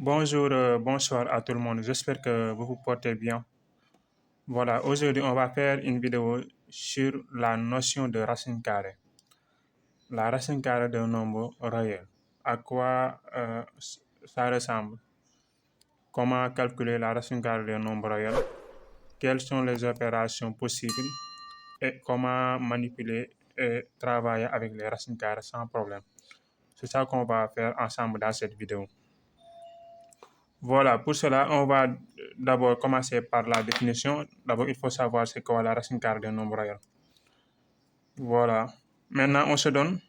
Bonjour, bonsoir à tout le monde. J'espère que vous vous portez bien. Voilà, aujourd'hui, on va faire une vidéo sur la notion de racine carrée. La racine carrée d'un nombre réel. À quoi ça ressemble? Comment calculer la racine carrée d'un nombre réel? Quelles sont les opérations possibles? Et comment manipuler et travailler avec les racines carrées sans problème? C'est ça qu'on va faire ensemble dans cette vidéo. Voilà, pour cela, on va d'abord commencer par la définition. D'abord, il faut savoir c'est quoi la racine carrée d'un nombre réel. Voilà. Maintenant, on se donne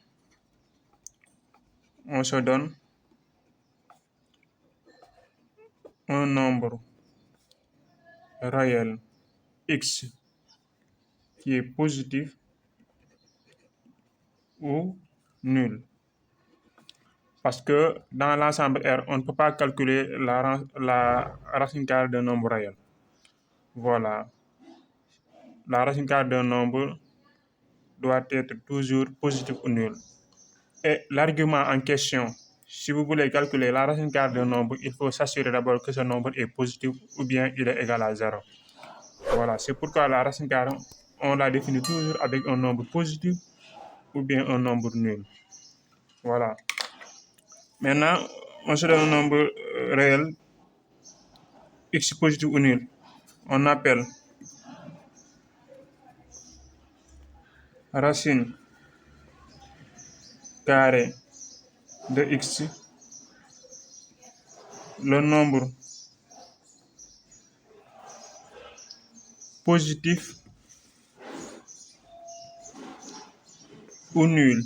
un nombre réel x qui est positif ou nul. Parce que dans l'ensemble R, on ne peut pas calculer la racine carrée d'un nombre réel. Voilà. La racine carrée d'un nombre doit être toujours positif ou nul. Et l'argument en question, si vous voulez calculer la racine carrée d'un nombre, il faut s'assurer d'abord que ce nombre est positif ou bien il est égal à 0. Voilà, c'est pourquoi la racine carrée, on la définit toujours avec un nombre positif ou bien un nombre nul. Voilà. Maintenant, on se donne un nombre réel, x positif ou nul. On appelle racine carrée de x le nombre positif ou nul.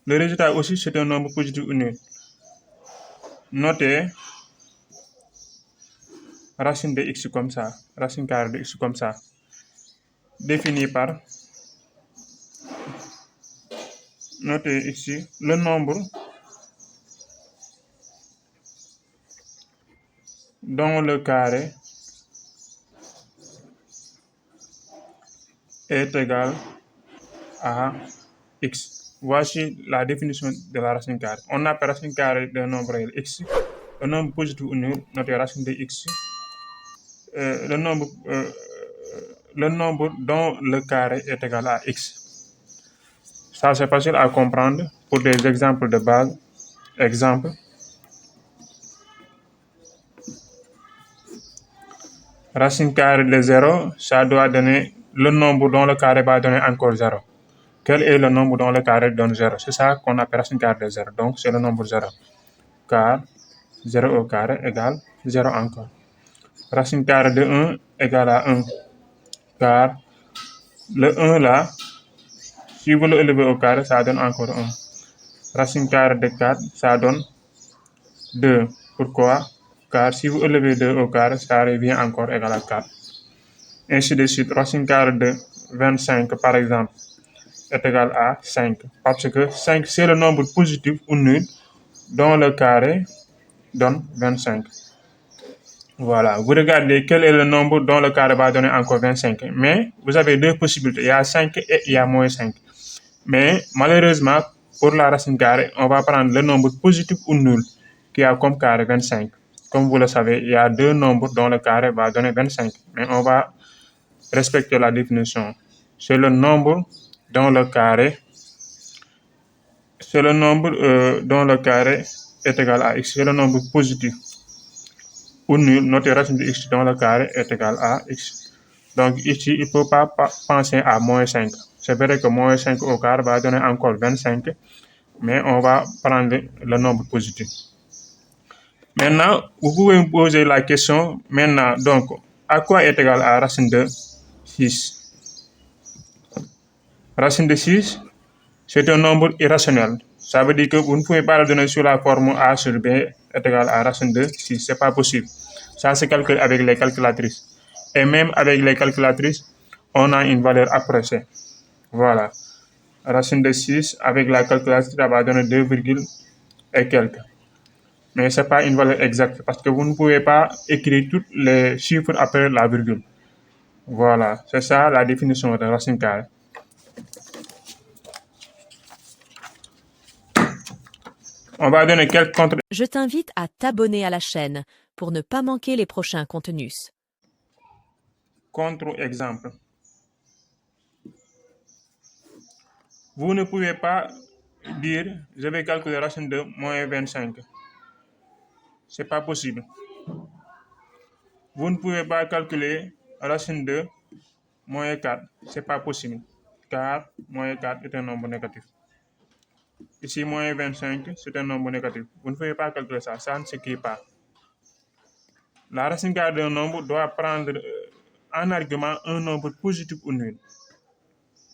Le résultat aussi, c'est un nombre positif ou nul. Notez racine de x comme ça, racine carrée de x comme ça, défini par, notez ici, le nombre dont le carré est égal à x. Voici la définition de la racine carrée. On appelle racine carrée d'un nombre réel x, le nombre positif ou nul, notez racine de x, le nombre dont le carré est égal à x. Ça, c'est facile à comprendre pour des exemples de base. Exemple, racine carrée de 0, ça doit donner le nombre dont le carré va donner encore 0. Quel est le nombre dont le carré donne 0? C'est ça qu'on appelle racine carrée de 0. Donc, c'est le nombre 0. Car 0 au carré égale 0 encore. Racine carrée de 1 égale à 1. Car le 1 là, si vous le élevez au carré, ça donne encore 1. Racine carrée de 4, ça donne 2. Pourquoi? Car si vous élevez 2 au carré, ça revient encore égal à 4. Ainsi de suite, racine carrée de 25, par exemple, est égal à 5. Parce que 5, c'est le nombre positif ou nul dont le carré donne 25. Voilà, vous regardez quel est le nombre dont le carré va donner encore 25. Mais vous avez deux possibilités, il y a 5 et il y a moins 5. Mais malheureusement, pour la racine carrée, on va prendre le nombre positif ou nul qui a comme carré 25. Comme vous le savez, il y a deux nombres dont le carré va donner 25. Mais on va respecter la définition. C'est le nombre dont le carré est égal à x. C'est le nombre positif ou nul, notre racine de x dont le carré est égal à x. Donc ici, il ne faut pas penser à moins 5. C'est vrai que moins 5 au carré va donner encore 25, mais on va prendre le nombre positif. Maintenant, vous pouvez me poser la question, maintenant, donc, à quoi est égal à racine de 6? Racine de 6, c'est un nombre irrationnel. Ça veut dire que vous ne pouvez pas le donner sous la forme a sur b est égal à racine de 6. Ce n'est pas possible. Ça se calcule avec les calculatrices. Et même avec les calculatrices, on a une valeur approchée. Voilà. Racine de 6, avec la calculatrice, ça va donner 2, et quelques. Mais ce n'est pas une valeur exacte parce que vous ne pouvez pas écrire tous les chiffres après la virgule. Voilà. C'est ça la définition de racine carrée. On va donner quelques contre... Je t'invite à t'abonner à la chaîne pour ne pas manquer les prochains contenus. contre-exemples. Vous ne pouvez pas dire je vais calculer racine de moins 25. C'est pas possible. Vous ne pouvez pas calculer racine de moins 4. C'est pas possible. Car moins 4 est un nombre négatif. Ici, moins 25, c'est un nombre négatif. Vous ne pouvez pas calculer ça. Ça ne s'écrit pas. La racine carrée d'un nombre doit prendre en argument un nombre positif ou nul.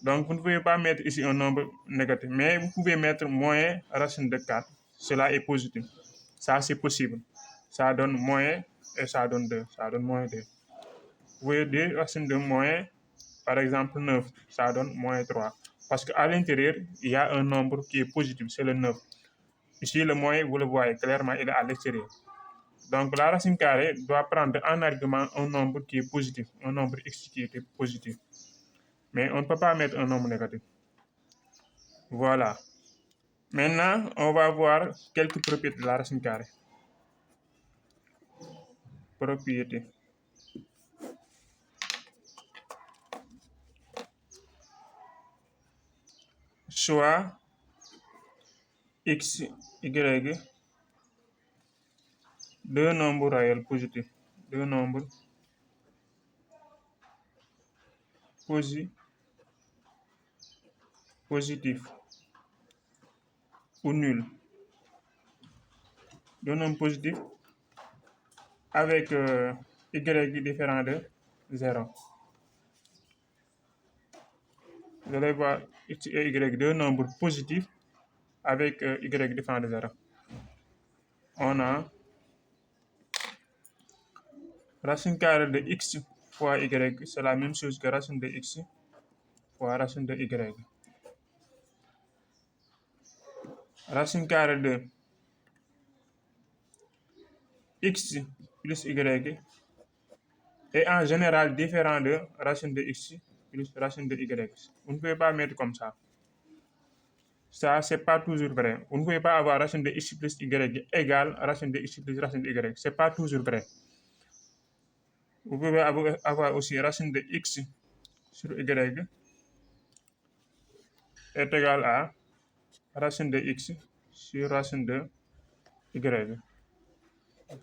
Donc, vous ne pouvez pas mettre ici un nombre négatif, mais vous pouvez mettre moins racine de 4. Cela est positif. Ça, c'est possible. Ça donne moins et ça donne 2. Ça donne moins 2. Vous pouvez dire racine de moins, par exemple, 9. Ça donne moins 3. Parce qu'à l'intérieur, il y a un nombre qui est positif, c'est le 9. Ici, le moins, vous le voyez clairement, il est à l'extérieur. Donc, la racine carrée doit prendre en argument un nombre qui est positif, un nombre x qui est positif. Mais on ne peut pas mettre un nombre négatif. Voilà. Maintenant, on va voir quelques propriétés de la racine carrée. Propriétés. Soit x, y, deux nombres réels positifs. Deux nombres positifs ou nuls. Deux nombres positifs avec y différent de 0. Vous allez voir x et y, deux nombres positifs avec y différent de 0. On a racine carrée de x fois y, c'est la même chose que racine de x fois racine de y. Racine carrée de x plus y est en général différent de racine de x plus racine de y. Vous ne pouvez pas mettre comme ça. Ça, c'est pas toujours vrai. Vous ne pouvez pas avoir racine de x plus y égale racine de x plus racine de y. C'est pas toujours vrai. Vous pouvez avoir aussi racine de x sur y est égal à racine de x sur racine de y.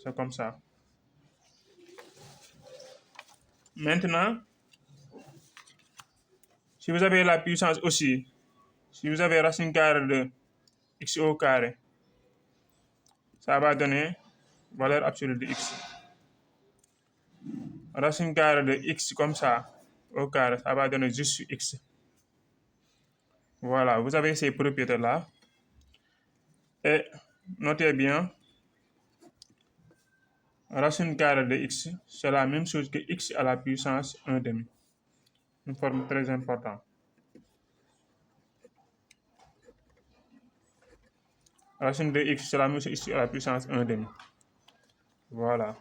C'est comme ça. Maintenant, si vous avez la puissance aussi, si vous avez racine carrée de x au carré, ça va donner valeur absolue de x. Racine carrée de x comme ça au carré, ça va donner juste x. Voilà, vous avez ces propriétés-là. Et notez bien, racine carrée de x, c'est la même chose que x à la puissance 1 demi. Une forme très importante. Racine de x, c'est la même chose que x à la puissance 1 demi. Voilà.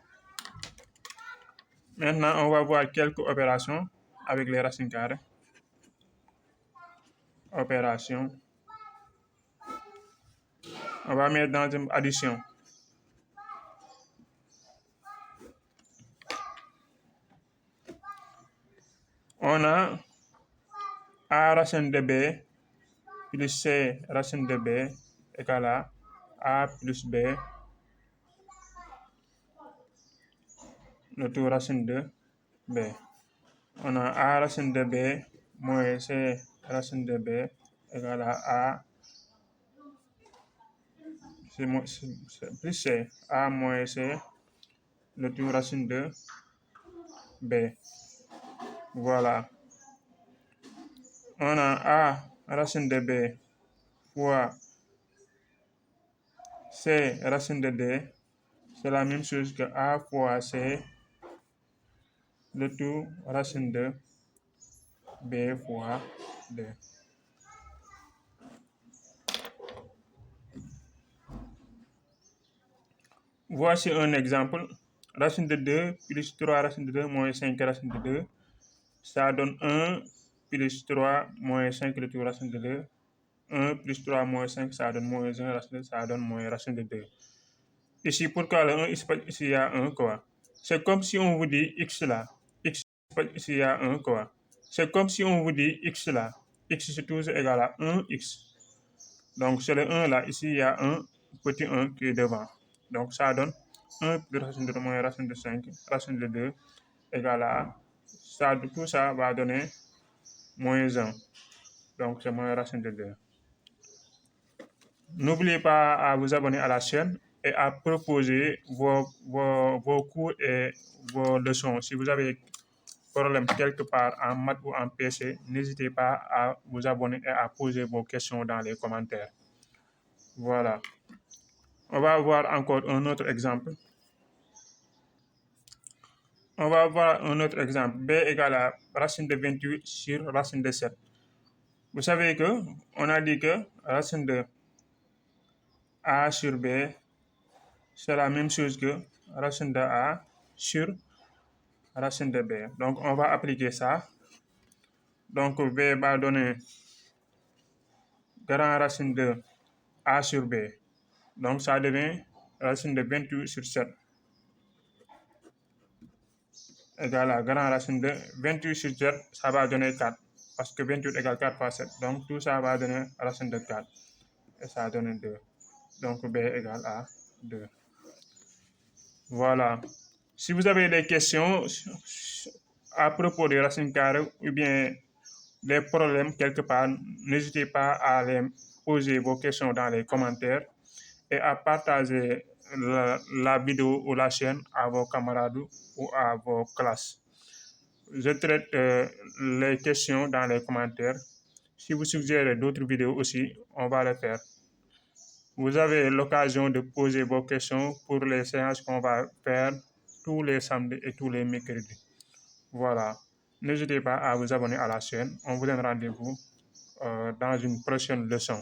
Maintenant, on va voir quelques opérations avec les racines carrées. Opération. On va mettre dans une addition. On a a racine de b plus c racine de b égale à a plus b, le tout racine de b. On a a racine de b moins c racine de b égale à a plus c, a moins c, le tout racine de b. Voilà. On a a racine de b fois c racine de d, c'est la même chose que a fois c, le tout racine de b fois d. Voici un exemple. Racine de 2 plus 3 racine de 2 moins 5 racine de 2. Ça donne 1 plus 3 moins 5 le tout racine de 2. 1 plus 3 moins 5, ça donne moins 1, ça donne moins racine de 2. Ici, pourquoi le 1? Ici, il y a 1, quoi. C'est comme si on vous dit x là. X, ici, il y a 1, quoi. C'est comme si on vous dit x là. X, c'est toujours égal à 1x. Donc, c'est le 1 là. Ici, il y a un petit 1 qui est devant. Donc, ça donne 1 plus racine de 2 moins racine de 5, racine de 2 égale à... tout ça va donner moins 1. Donc, c'est moins racine de 2. N'oubliez pas à vous abonner à la chaîne et à proposer vos cours et vos leçons. Si vous avez problème quelque part en maths ou en PC, n'hésitez pas à vous abonner et à poser vos questions dans les commentaires. Voilà. On va voir encore un autre exemple. On va voir un autre exemple. B égale à racine de 28 sur racine de 7. Vous savez que on a dit que racine de A sur B, c'est la même chose que racine de A sur racine de B. Donc, on va appliquer ça. Donc, B va donner grand racine de A sur B. Donc, ça devient racine de 28 sur 7 égale à grand racine de 28 sur 7, ça va donner 4. Parce que 28 égale 4 fois 7. Donc, tout ça va donner racine de 4. Et ça donne 2. Donc, B égale à 2. Voilà. Si vous avez des questions à propos des racines carrées ou bien des problèmes quelque part, n'hésitez pas à les poser vos questions dans les commentaires et à partager la vidéo ou la chaîne à vos camarades ou à vos classes. Je traite les questions dans les commentaires. Si vous suggérez d'autres vidéos aussi, on va les faire. Vous avez l'occasion de poser vos questions pour les séances qu'on va faire tous les samedis et tous les mercredis. Voilà. N'hésitez pas à vous abonner à la chaîne. On vous donne rendez-vous dans une prochaine leçon.